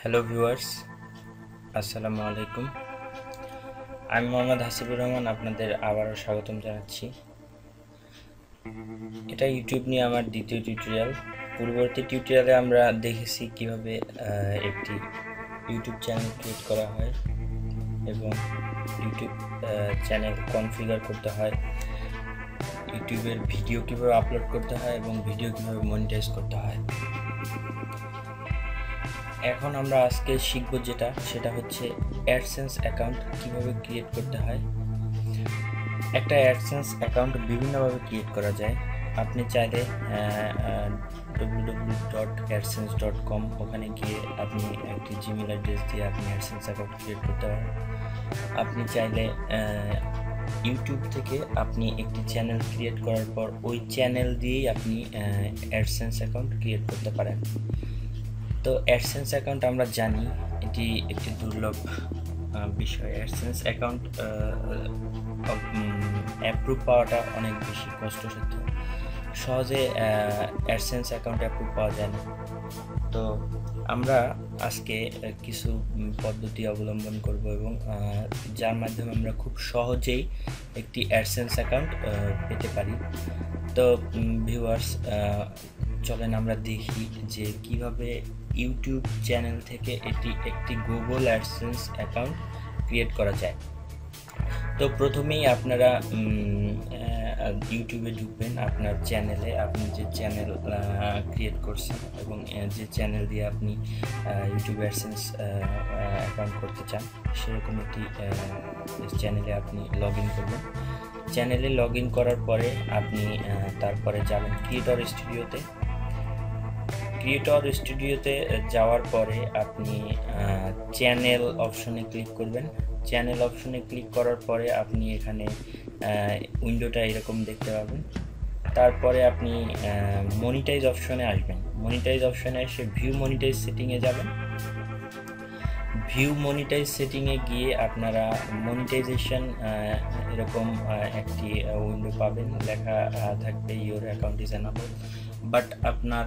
Hello viewers, আসসালামু আলাইকুম। আমি মোহাম্মদ হাসিবুর রহমান, আপনাদের আবারও স্বাগতম জানাচ্ছি। এটা ইউটিউব নিয়ে আমার দ্বিতীয় টিউটোরিয়াল। পূর্ববর্তী টিউটোরিয়ালে আমরা দেখেছি কিভাবে একটি ইউটিউব চ্যানেল ক্রিয়েট করা হয় এবং ইউটিউব চ্যানেল কনফিগার করতে হয়, ইউটিউবের ভিডিও কিভাবে আপলোড করতে হয় এবং ভিডিও কিভাবে মনিটাইজ করতে হয়। এখন আমরা আজকে শিখব সেটা হচ্ছে অ্যাডসেন্স অ্যাকাউন্ট কিভাবে ক্রিয়েট করতে হয়। একটা অ্যাডসেন্স অ্যাকাউন্ট বিভিন্নভাবে ক্রিয়েট করা যায়। আপনি চাইলে www.adsense.com ওখানে গিয়ে আপনি একটি জিমেল অ্যাড্রেস দিয়ে আপনি অ্যাডসেন্স অ্যাকাউন্ট ক্রিয়েট করতে পারেন। আপনি চাইলে ইউটিউব থেকে আপনি একটি চ্যানেল ক্রিয়েট করার পর ওই চ্যানেল দিয়েই আপনি অ্যাডসেন্স অ্যাকাউন্ট ক্রিয়েট করতে পারেন। তো অ্যাডসেন্স অ্যাকাউন্ট আমরা জানি এটি একটি দুর্লভ বিষয়। অ্যাডসেন্স অ্যাকাউন্ট অ্যাপ্রুভ পাওয়াটা অনেক বেশি কষ্টসাধ্য। সহজে অ্যাডসেন্স অ্যাকাউন্ট অ্যাপ্রুভ পাওয়া যায় না। তো আমরা আজকে কিছু পদ্ধতি অবলম্বন করব এবং যার মাধ্যমে আমরা খুব সহজেই একটি অ্যাডসেন্স অ্যাকাউন্ট পেতে পারি। তো ভিউয়ার্স, চলেন আমরা দেখি যে কিভাবে ইউটিউব চ্যানেল থেকে একটি গুগল অ্যাডসেন্স অ্যাকাউন্ট ক্রিয়েট করা যায়। তো প্রথমেই আপনারা ইউটিউবে ঢুকবেন, আপনার চ্যানেলে আপনি যে চ্যানেল ক্রিয়েট করছেন এবং যে চ্যানেল দিয়ে আপনি ইউটিউব অ্যাডসেন্স অ্যাকাউন্ট করতে চান সেরকম একটি চ্যানেলে আপনি লগ ইন করবেন। চ্যানেলে লগ ইন করার পরে আপনি তারপরে যাবেন ক্রিয়েটর স্টুডিওতে। ক্রিয়েটর স্টুডিওতে যাওয়ার পরে আপনি চ্যানেল অপশনে ক্লিক করবেন। চ্যানেল অপশনে ক্লিক করার পরে আপনি এখানে উইন্ডোটা এরকম দেখতে পাবেন। তারপরে আপনি মনিটাইজ অপশনে আসবেন। মনিটাইজ অপশনে এসে ভিউ মনিটাইজ সেটিংয়ে যাবেন। ভিউ মনিটাইজ সেটিংয়ে গিয়ে আপনারা মনিটাইজেশন এরকম একটি উইন্ডো পাবেন, লেখা থাকবে your account is enable. But আপনার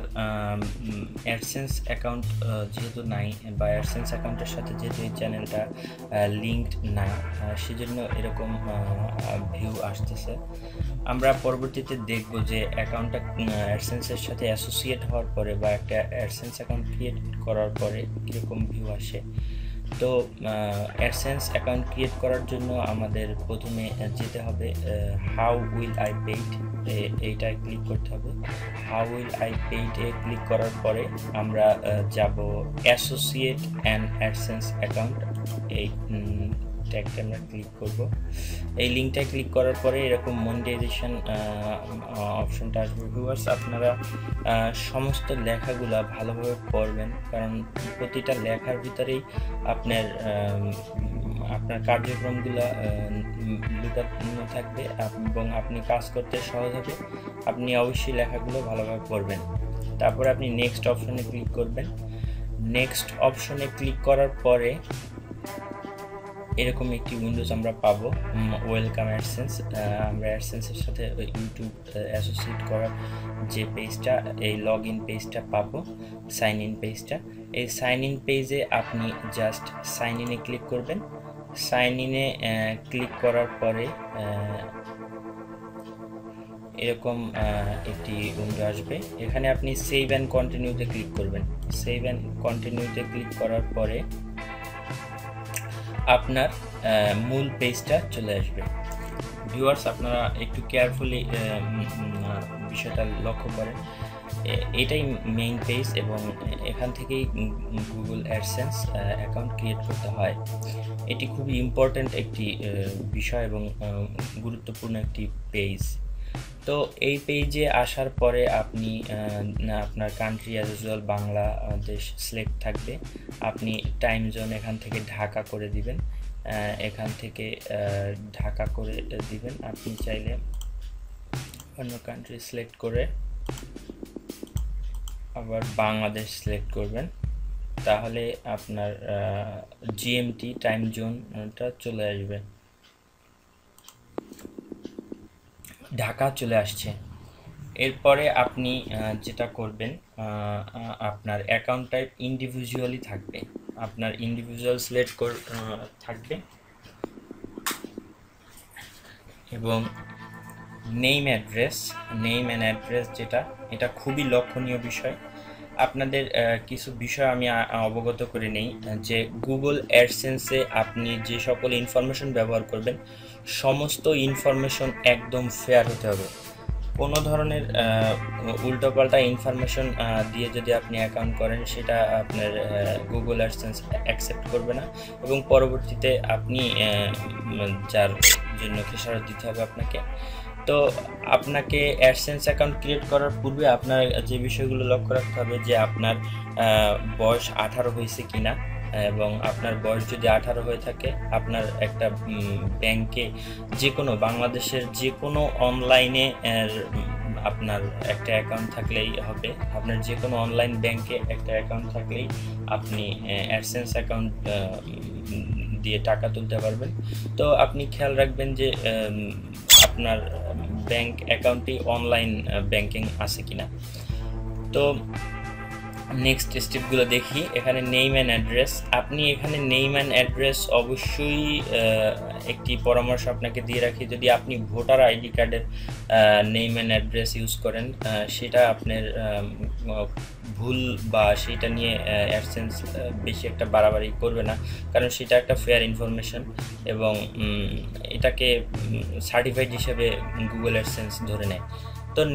অ্যাডসেন্স অ্যাকাউন্ট যেহেতু নাই বা অ্যাডসেন্স অ্যাকাউন্টের সাথে যেহেতু এই চ্যানেলটা লিঙ্কড না, সেজন্য এরকম ভিউ আসতেছে। আমরা পরবর্তীতে দেখব যে অ্যাকাউন্টটা অ্যাডসেন্সের সাথে অ্যাসোসিয়েট হওয়ার পরে বা একটা অ্যাডসেন্স অ্যাকাউন্ট ক্রিয়েট করার পরে কীরকম ভিউ আসে। তো অ্যাডসেন্স অ্যাকাউন্ট ক্রিয়েট করার জন্য আমাদের প্রথমে যেতে হবে হাউ উইল আই পেইড, এইটায় ক্লিক করতে হবে। হাউ উইল আই পেইড এ ক্লিক করার পরে আমরা যাব অ্যাসোসিয়েট অ্যান অ্যাডসেন্স অ্যাকাউন্ট, এই ট্যাগটা আমরা ক্লিক করব। এই লিঙ্কটায় ক্লিক করার পরে এরকম মনিটাইজেশন অপশনটা আসবে। ভিউয়ার্স, আপনারা সমস্ত লেখাগুলা ভালোভাবে পড়বেন, কারণ প্রতিটা লেখার ভিতরেই আপনার কার্যক্রমগুলো লুকানো থাকবে এবং আপনি কাজ করতে সহজ হবে। আপনি অবশ্যই লেখাগুলো ভালোভাবে পড়বেন। তারপরে আপনি নেক্সট অপশনে ক্লিক করবেন। নেক্সট অপশনে ক্লিক করার পরে এরকম একটি উইন্ডোজ আমরা পাবো, ওয়েলকাম অ্যাডসেন্স। আমরা অ্যাডসেন্সের সাথে ইউটিউব অ্যাসোসিয়েট করার যে পেজটা, এই লগ ইন পেজটা পাবো, সাইন ইন পেজটা। এই সাইন ইন পেজে আপনি জাস্ট সাইন ইনে ক্লিক করবেন। সাইন ইনে ক্লিক করার পরে এরকম একটি উইন্ডো আসবে। এখানে আপনি সেভ অ্যান্ড কন্টিনিউতে ক্লিক করবেন। সেভ অ্যান্ড কন্টিনিউতে ক্লিক করার পরে আপনার মূল পেজটা চলে আসবে। ভিউয়ার্স, আপনারা একটু কেয়ারফুলি বিষয়টা লক্ষ্য করেন। এটাই মেইন পেজ এবং এখান থেকেই গুগল অ্যাডসেন্স অ্যাকাউন্ট ক্রিয়েট করতে হয়। এটি খুবই ইম্পর্ট্যান্ট একটি বিষয় এবং গুরুত্বপূর্ণ একটি পেজ। তো এই পেজে আসার পরে আপনি আপনার country as usual Bangladesh select থাকবে। আপনি টাইম জোন এখান থেকে ঢাকা করে দিবেন। এখান থেকে ঢাকা করে দিবেন। আপনি চাইলে অন্য কান্ট্রি সিলেক্ট করে আবার বাংলাদেশ সিলেক্ট করবেন, তাহলে আপনার জিএমটি টাইম জোনটা চলে আসবে। ঢাকা চলে আসছে। এরপরে আপনি যেটা করবেন, আপনার অ্যাকাউন্ট টাইপ ইন্ডিভিজুয়ালি থাকবে। আপনার ইন্ডিভিজুয়াল সিলেক্ট থাকবে এবং নেম অ্যান্ড অ্যাড্রেস যেটা, এটা খুবই লক্ষণীয় বিষয়। আপনাদের কিছু বিষয় আমি অবগত করে নেই যে গুগল অ্যাডসেন্সে আপনি যে সকল ইনফরমেশন ব্যবহার করবেন সমস্ত ইনফরমেশন একদম ফেয়ার হতে হবে। কোনো ধরনের উল্টোপাল্টা ইনফরমেশন দিয়ে যদি আপনি অ্যাকাউন্ট করেন সেটা আপনার গুগল অ্যাডসেন্স অ্যাকসেপ্ট করবে না এবং পরবর্তীতে আপনি যার জন্য খেসারত দিতে হবে আপনাকে। তো আপনাকে অ্যাডসেন্স অ্যাকাউন্ট ক্রিয়েট করার পূর্বে আপনার যে বিষয়গুলো লক্ষ্য রাখতে হবে যে আপনার বয়স 18 হয়েছে কিনা, এবং আপনার বয়স যদি 18 হয়ে থাকে আপনার একটা ব্যাংকে যে কোনো বাংলাদেশের যে কোনো অনলাইনে আপনার একটা অ্যাকাউন্ট থাকলেই হবে। আপনার যে কোনো অনলাইন ব্যাংকে একটা অ্যাকাউন্ট থাকলেই আপনি অ্যাডসেন্স অ্যাকাউন্ট দিয়ে টাকা তুলতে পারবেন। তো আপনি খেয়াল রাখবেন যে আপনার ব্যাংক অ্যাকাউন্টে অনলাইন ব্যাংকিং আছে কিনা। তো নেক্সট স্টেপগুলো দেখি। এখানে নেম অ্যান্ড অ্যাড্রেস, আপনি এখানে নেম অ্যান্ড অ্যাড্রেস অবশ্যই একটি পরামর্শ আপনাকে দিয়ে রাখি, যদি আপনি ভোটার আইডি কার্ডের নেম অ্যান্ড অ্যাড্রেস ইউজ করেন সেটা আপনার ভুল বা সেটা নিয়ে অ্যাডসেন্স বেশি একটা বাড়াবাড়ি করবে না, কারণ সেটা একটা ফেয়ার ইনফরমেশন এবং এটাকে সার্টিফাইড হিসেবে গুগল অ্যাডসেন্স ধরে নেয়। তো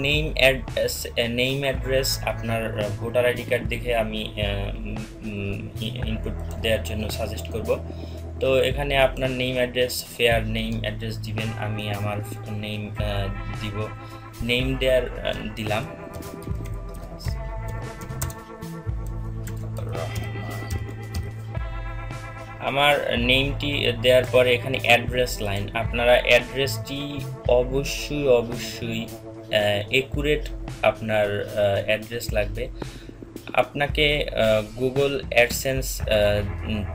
নেম অ্যাড্রেস আপনার ভোটার আইডি কার্ড দেখে আমি ইনপুট দেওয়ার জন্য সাজেস্ট করব। তো এখানে আপনার name address fair name address দিবেন, আমি আমার নেম দিব, নেম দিলাম আমার নেমটি দেওয়ার পরে এখানে অ্যাড্রেস লাইন, আপনারা অ্যাড্রেসটি অবশ্যই একুরেট আপনার অ্যাড্রেস লাগবে। আপনাকে গুগল অ্যাডসেন্স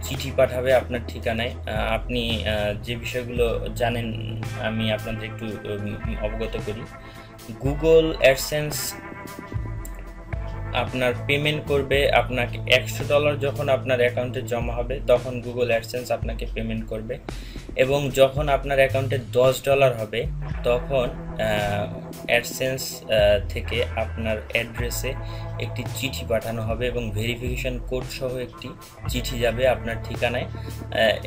চিঠি পাঠাবে আপনার ঠিকানায়। আপনি যে বিষয়গুলো জানেন আমি আপনাদের একটু অবগত করি। গুগল অ্যাডসেন্স আপনার পেমেন্ট করবে আপনাকে $100 যখন আপনার অ্যাকাউন্টে জমা হবে তখন গুগল অ্যাডসেন্স আপনাকে পেমেন্ট করবে, এবং যখন আপনার অ্যাকাউন্টে $10 হবে তখন অ্যাডসেন্স থেকে আপনার অ্যাড্রেসে একটি চিঠি পাঠানো হবে এবং ভেরিফিকেশন কোড সহ একটি চিঠি যাবে আপনার ঠিকানায়,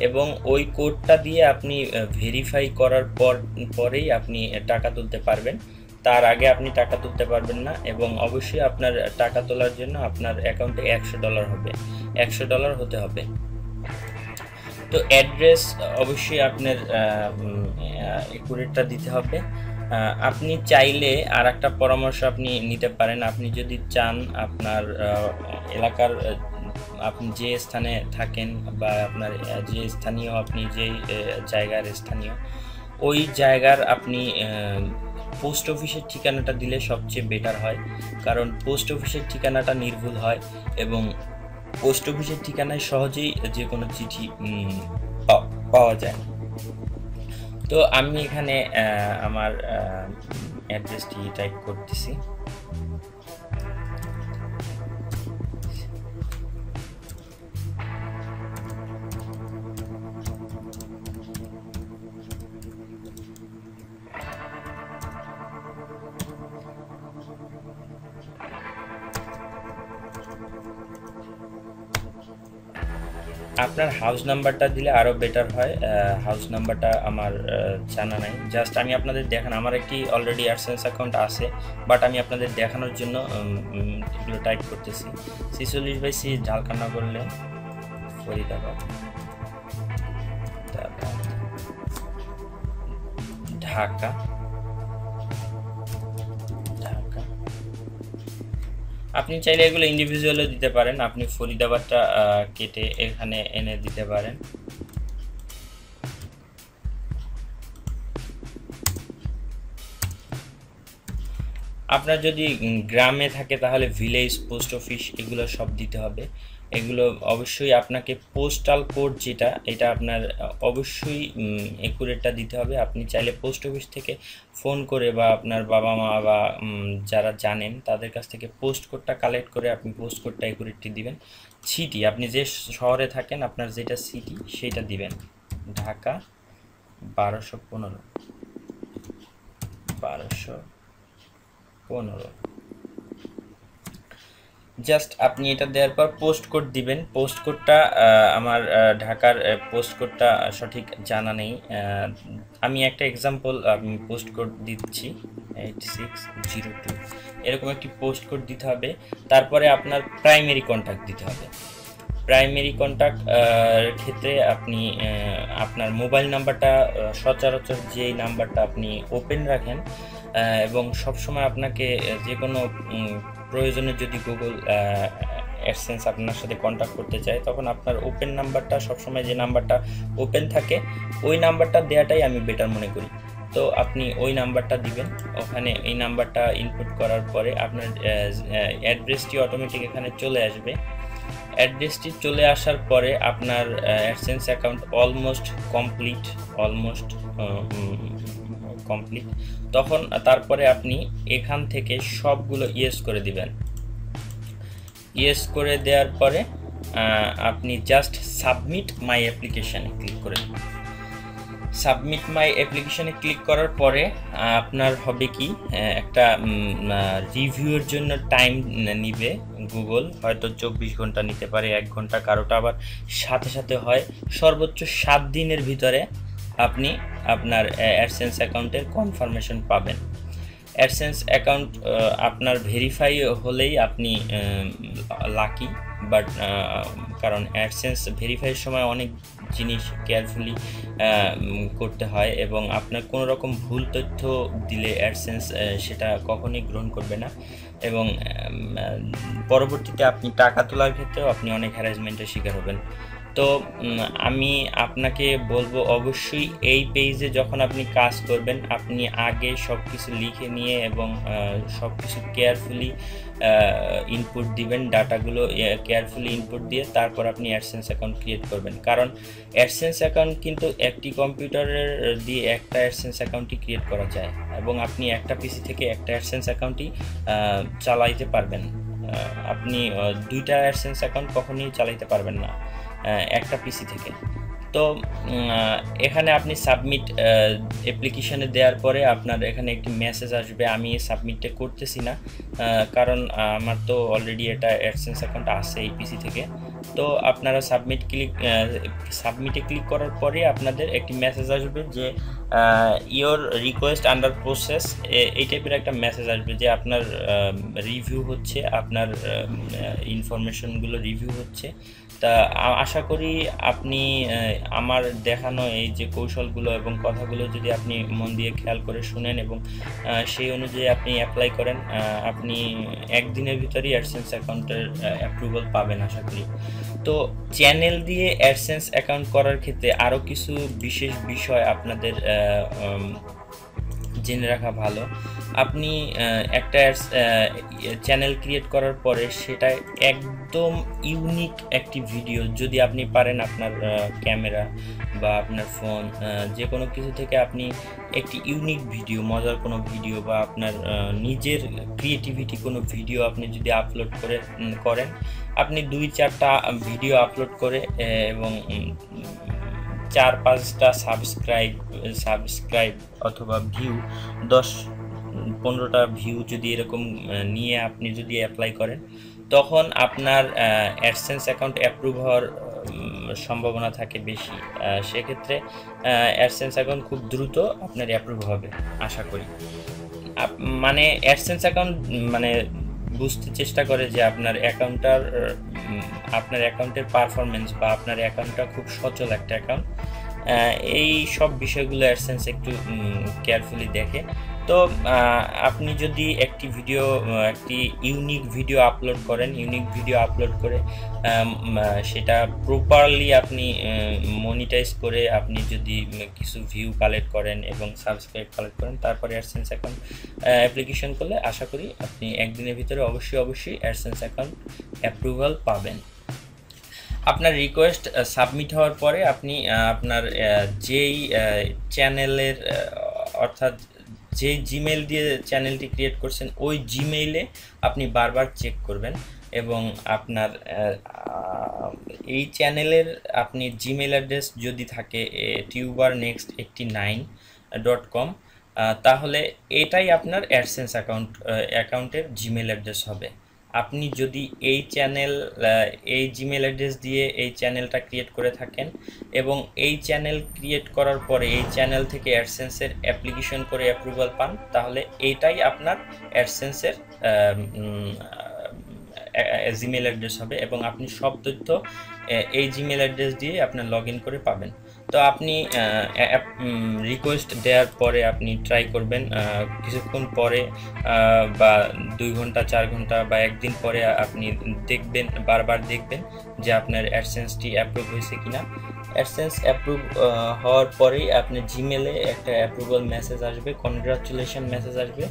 এবং ওই কোডটা দিয়ে আপনি ভেরিফাই করার পরেই আপনি টাকা তুলতে পারবেন। তার আগে আপনি টাকা তুলতে পারবেন না, এবং অবশ্যই আপনার টাকা তোলার জন্য আপনার অ্যাকাউন্টে $100 হবে, $100 হতে হবে। তো অ্যাড্রেস অবশ্যই আপনার একুরেটটা দিতে হবে। আপনি চাইলে আর একটা পরামর্শ আপনি নিতে পারেন, আপনি যদি চান আপনার এলাকার আপনি যে স্থানে থাকেন বা আপনার যে স্থানীয় আপনি যেই জায়গার স্থানীয় ওই জায়গার আপনি পোস্ট অফিসের ঠিকানাটা দিলে সবচেয়ে বেটার হয়, কারণ পোস্ট অফিসের ঠিকানাটা নির্ভুল হয় এবং পোস্ট অফিসের ঠিকানায় সহজেই যে কোনো চিঠি পাওয়া যায়। তো আমি এখানে আমার অ্যাড্রেসটি টাইপ করতেছি। আপনার হাউস নাম্বারটা দিলে আরও বেটার হয়, হাউস নাম্বারটা আমার জানা নাই, জাস্ট আমি আপনাদের দেখান, আমার একটি অলরেডি অ্যাডসেন্স অ্যাকাউন্ট আছে বাট আমি আপনাদের দেখানোর জন্য এগুলো টাইপ করতেছি। 46/C ঝালকানগর lane, Faridabad, Dhaka. আপনি চাইলে এগুলো ইন্ডিভিজুয়ালও দিতে পারেন, আপনি ফরিদাবাদটা কেটে এখানে এনে দিতে পারেন। আপনার যদি গ্রামে থাকে তাহলে ভিলেজ পোস্ট অফিস এগুলো সব দিতে হবে। এগুলো অবশ্যই আপনাকে পোস্টাল কোড যেটা, এটা আপনার অবশ্যই একুরেটটা দিতে হবে। আপনি চাইলে পোস্ট অফিস থেকে ফোন করে বা আপনার বাবা মা বা যারা জানেন তাদের কাছ থেকে পোস্ট কোডটা কালেক্ট করে আপনি পোস্ট কোডটা একুরেটটি দিবেন। সিটি, আপনি যে শহরে থাকেন আপনার যেটা সিটি সেটা দিবেন। ঢাকা 1215 জাস্ট আপনি এটা দেওয়ার পর পোস্ট কোড দিবেন। পোস্ট কোডটা আমার ঢাকার পোস্ট কোডটা সঠিক জানা নেই, আমি একটা এক্সাম্পল আমি পোস্ট কোড দিচ্ছি 8602, এরকম একটি পোস্ট কোড দিতে হবে। তারপরে আপনার প্রাইমারি কন্ট্যাক্ট দিতে হবে। প্রাইমারি কন্ট্যাক্ট ক্ষেত্রে আপনি আপনার মোবাইল নাম্বারটা সচরাচর যেই নাম্বারটা আপনি ওপেন রাখেন এবং সবসময় আপনাকে যে কোনো প্রয়োজনে যদি গুগল অ্যাডসেন্স আপনার সাথে কন্ট্যাক্ট করতে চায় তখন আপনার ওপেন নাম্বারটা সবসময় যে নাম্বারটা ওপেন থাকে ওই নাম্বারটা দেওয়াটাই আমি বেটার মনে করি। তো আপনি ওই নাম্বারটা দিবেন। ওখানে এই নাম্বারটা ইনপুট করার পরে আপনার অ্যাড্রেসটি অটোমেটিক এখানে চলে আসবে। অ্যাড্রেসটি চলে আসার পরে আপনার অ্যাডসেন্স অ্যাকাউন্ট অলমোস্ট কমপ্লিট। তখন তারপরে আপনি এখান থেকে সবগুলো ইয়েস করে দিবেন। ইয়েস করে দেওয়ার পরে আপনি জাস্ট সাবমিট মাই অ্যাপ্লিকেশানে ক্লিক করে দেবেন। সাবমিট মাই অ্যাপ্লিকেশানে ক্লিক করার পরে আপনার হবে কি একটা রিভিউয়ের জন্য টাইম নিবে গুগল, হয়তো 24 ঘন্টা নিতে পারে, 1 ঘন্টা, কারোটা আবার সাথে সাথে হয়। সর্বোচ্চ 7 দিনের ভিতরে আপনি আপনার অ্যাডসেন্স অ্যাকাউন্টের কনফার্মেশন পাবেন। অ্যাডসেন্স অ্যাকাউন্ট আপনার ভেরিফাই হলেই আপনি লাকি, বাট কারণ অ্যাডসেন্স ভেরিফাইয়ের সময় অনেক জিনিস কেয়ারফুলি করতে হয় এবং আপনার কোনো রকম ভুল তথ্য দিলে অ্যাডসেন্স সেটা কখনোই গ্রহণ করবে না এবং পরবর্তীতে আপনি টাকা তোলার ক্ষেত্রেও আপনি অনেক হ্যারাসমেন্টের শিকার হবেন। তো আমি আপনাকে বলবো অবশ্যই এই পেজে যখন আপনি কাজ করবেন আপনি আগে সব কিছু লিখে নিয়ে এবং সব কিছু কেয়ারফুলি ইনপুট দিবেন, ডাটাগুলো কেয়ারফুলি ইনপুট দিয়ে তারপর আপনি অ্যাডসেন্স অ্যাকাউন্ট ক্রিয়েট করবেন। কারণ অ্যাডসেন্স অ্যাকাউন্ট কিন্তু একটি কম্পিউটারের দিয়ে একটা অ্যাডসেন্স অ্যাকাউন্টই ক্রিয়েট করা যায় এবং আপনি একটা পিসি থেকে একটা অ্যাডসেন্স অ্যাকাউন্টই চালাইতে পারবেন। আপনি 2টা অ্যাডসেন্স অ্যাকাউন্ট কখনোই চালাইতে পারবেন না একটা পিসি থেকে। তো এখানে আপনি সাবমিট অ্যাপ্লিকেশানে দেওয়ার পরে আপনার এখানে একটি মেসেজ আসবে। আমি সাবমিটটা করতেছি না কারণ আমার তো অলরেডি এটা অ্যাডসেন্স অ্যাকাউন্ট আছে এই পিসি থেকে। তো আপনারা সাবমিটে ক্লিক করার পরে আপনাদের একটি মেসেজ আসবে যে ইওর রিকোয়েস্ট আন্ডার প্রসেস, এই টাইপের একটা মেসেজ আসবে যে আপনার রিভিউ হচ্ছে, আপনার ইনফরমেশনগুলো রিভিউ হচ্ছে। তা আশা করি আপনি আমার দেখানো এই যে কৌশলগুলো এবং কথাগুলো যদি আপনি মন দিয়ে খেয়াল করে শুনেন এবং সেই অনুযায়ী আপনি অ্যাপ্লাই করেন, আপনি একদিনের ভিতরেই অ্যাডসেন্স অ্যাকাউন্টের অ্যাপ্রুভাল পাবেন আশা করি। তো চ্যানেল দিয়ে অ্যাডসেন্স অ্যাকাউন্ট করার ক্ষেত্রে আরও কিছু বিশেষ বিষয় আপনাদের জেনে রাখা ভালো। আপনি একটা চ্যানেল ক্রিয়েট করার পরে সেটা একদম ইউনিক একটি ভিডিও, যদি আপনি পারেন আপনার ক্যামেরা বা আপনার ফোন যে কোনো কিছু থেকে আপনি একটি ইউনিক ভিডিও, মজার কোনো ভিডিও বা আপনার নিজের ক্রিয়েটিভিটি কোনো ভিডিও আপনি যদি আপলোড করেন, আপনি 2-4টা ভিডিও আপলোড করে এবং 4-5টা সাবস্ক্রাইব অথবা ভিউ 10-15টা ভিউ যদি এরকম নিয়ে আপনি যদি অ্যাপ্লাই করেন তখন আপনার অ্যাডসেন্স অ্যাকাউন্ট অ্যাপ্রুভ হওয়ার সম্ভাবনা থাকে বেশি। সেক্ষেত্রে অ্যাডসেন্স অ্যাকাউন্ট খুব দ্রুত আপনার অ্যাপ্রুভ হবে আশা করি। মানে অ্যাডসেন্স অ্যাকাউন্ট মানে বুঝতে চেষ্টা করে যে আপনার অ্যাকাউন্টের পারফরমেন্স বা আপনার অ্যাকাউন্টটা খুব সচল একটা অ্যাকাউন্ট, এই সব বিষয়গুলো অ্যাডসেন্স একটু কেয়ারফুলি দেখে। তো আপনি যদি একটি ইউনিক ভিডিও আপলোড করে সেটা প্রপারলি আপনি মনিটাইজ করে আপনি যদি কিছু ভিউ কালেক্ট করেন এবং সাবস্ক্রাইব কালেক্ট করেন তারপরে অ্যাডসেন্স অ্যাকাউন্ট অ্যাপ্লিকেশন করলে আশা করি আপনি একদিনের ভিতরে অবশ্যই অ্যাডসেন্স অ্যাকাউন্ট অ্যাপ্রুভাল পাবেন। আপনার রিকোয়েস্ট সাবমিট হওয়ার পরে আপনি আপনার যেই চ্যানেলের অর্থাৎ যে জিমেইল দিয়ে চ্যানেলটি ক্রিয়েট করছেন ওই জিমেইলে আপনি বারবার চেক করবেন এবং আপনার এই চ্যানেলের আপনি জিমেইল অ্যাড্রেস যদি থাকে tubernext89.com, তাহলে এটাই আপনার অ্যাডসেন্স অ্যাকাউন্টের জিমেইল অ্যাড্রেস হবে। আপনি যদি এই জিমেল অ্যাড্রেস দিয়ে এই চ্যানেলটা ক্রিয়েট করে থাকেন এবং এই চ্যানেল ক্রিয়েট করার পরে এই চ্যানেল থেকে অ্যাডসেন্সের অ্যাপ্লিকেশন করে অ্যাপ্রুভাল পান, তাহলে এইটাই আপনার অ্যাডসেন্সের জিমেল অ্যাড্রেস হবে এবং আপনি সব তথ্য এই জিমেল অ্যাড্রেস দিয়ে আপনার লগ ইন করে পাবেন। তো আপনি রিকোয়েস্ট দেওয়ার পরে আপনি ট্রাই করবেন, কিছুক্ষণ পরে বা 2 ঘন্টা 4 ঘন্টা বা একদিন পরে আপনি দেখবেন, বারবার দেখবেন যে আপনার অ্যাডসেন্সটি অ্যাপ্রুভ হয়েছে কিনা। অ্যাডসেন্স অ্যাপ্রুভ হওয়ার পরেই আপনার জিমেলে একটা অ্যাপ্রুভাল মেসেজ আসবে, কনগ্রাচুলেশন মেসেজ আসবে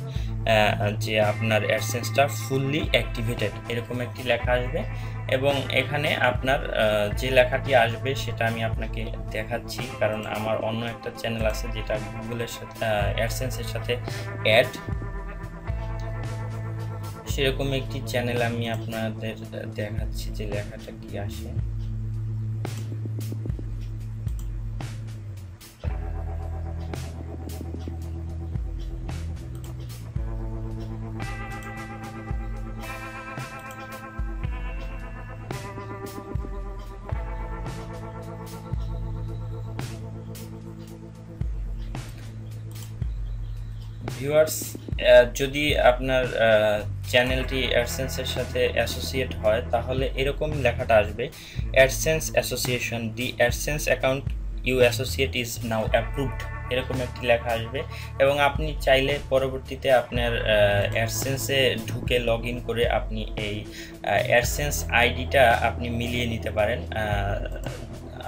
যে আপনার অ্যাডসেন্সটা ফুললি অ্যাক্টিভেটেড, এরকম একটি লেখা আসবে। এবং এখানে আপনার যে লেখাটি আসবে সেটা আমি আপনাকে দেখাচ্ছি, কারণ আমার অন্য একটা চ্যানেল আছে যেটা গুগলের সাথে অ্যাডসেন্সের সাথে অ্যাড, সেরকম একটি চ্যানেল আমি আপনাদের দেখাচ্ছি যে লেখাটা কি আসে। ভিউয়ার্স, যদি আপনার চ্যানেলটি অ্যাডসেন্সের সাথে অ্যাসোসিয়েট হয় তাহলে এরকম লেখাটা আসবে, AdSense association, the AdSense account you associate is now approved, এরকম একটি লেখা আসবে। এবং আপনি চাইলে পরবর্তীতে আপনার অ্যাডসেন্সে ঢুকে লগ ইন করে আপনি এই অ্যাডসেন্স আইডিটা আপনি মিলিয়ে নিতে পারেন।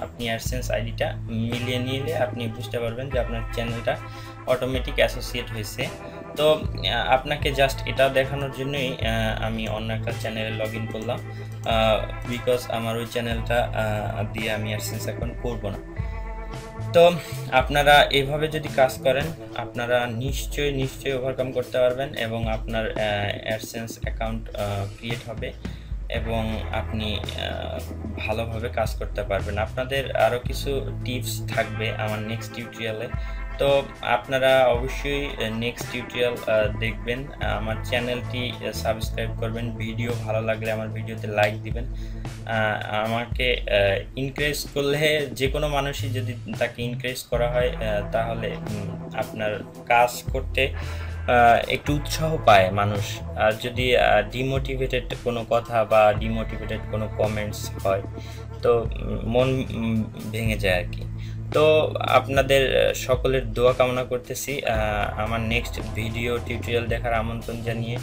আপনি অ্যাডসেন্স আইডিটা মিলিয়ে নিলে আপনি বুঝতে পারবেন যে আপনার চ্যানেলটা অটোমেটিক অ্যাসোসিয়েট হয়েছে। তো আপনাকে জাস্ট এটা দেখানোর জন্যই আমি অন্য একটা চ্যানেলে লগ ইন করলাম, বিকজ আমার ওই চ্যানেলটা দিয়ে আমি অ্যাডসেন্স অ্যাকাউন্ট করবো না। তো আপনারা এভাবে যদি কাজ করেন আপনারা নিশ্চয়ই ওভারকাম করতে পারবেন এবং আপনার অ্যাডসেন্স অ্যাকাউন্ট ক্রিয়েট হবে এবং আপনি ভালোভাবে কাজ করতে পারবেন। আপনাদের আরও কিছু টিপস থাকবে আমার নেক্সট টিউটোরিয়ালে, তো আপনারা অবশ্যই নেক্সট টিউটোরিয়াল দেখবেন। আমার চ্যানেলটি সাবস্ক্রাইব করবেন, ভিডিও ভালো লাগলে আমার ভিডিওতে লাইক দিবেন। আমাকে ইনকারেজ করলে, যে কোনো মানুষই যদি তাকে ইনকারেজ করা হয় তাহলে আপনার কাজ করতে একটু উৎসাহ পায় মানুষ। আর যদি ডিমোটিভেটেড কোনো কথা বা ডিমোটিভেটেড কোনো কমেন্টস হয় তো মন ভেঙে যায় আর কি। তো আপনাদের সকলের দোয়া কামনা করতেছি। আমার নেক্সট ভিডিও টিউটোরিয়াল দেখার আমন্ত্রণ জানিয়ে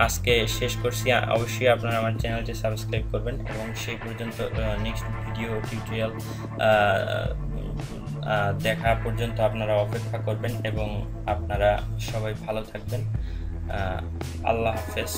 আজকে শেষ করছি। অবশ্যই আপনারা আমার চ্যানেলটি সাবস্ক্রাইব করবেন এবং সেই পর্যন্ত নেক্সট ভিডিও টিউটোরিয়াল দেখা পর্যন্ত আপনারা অপেক্ষা করবেন এবং আপনারা সবাই ভালো থাকবেন। আল্লাহ হাফেজ।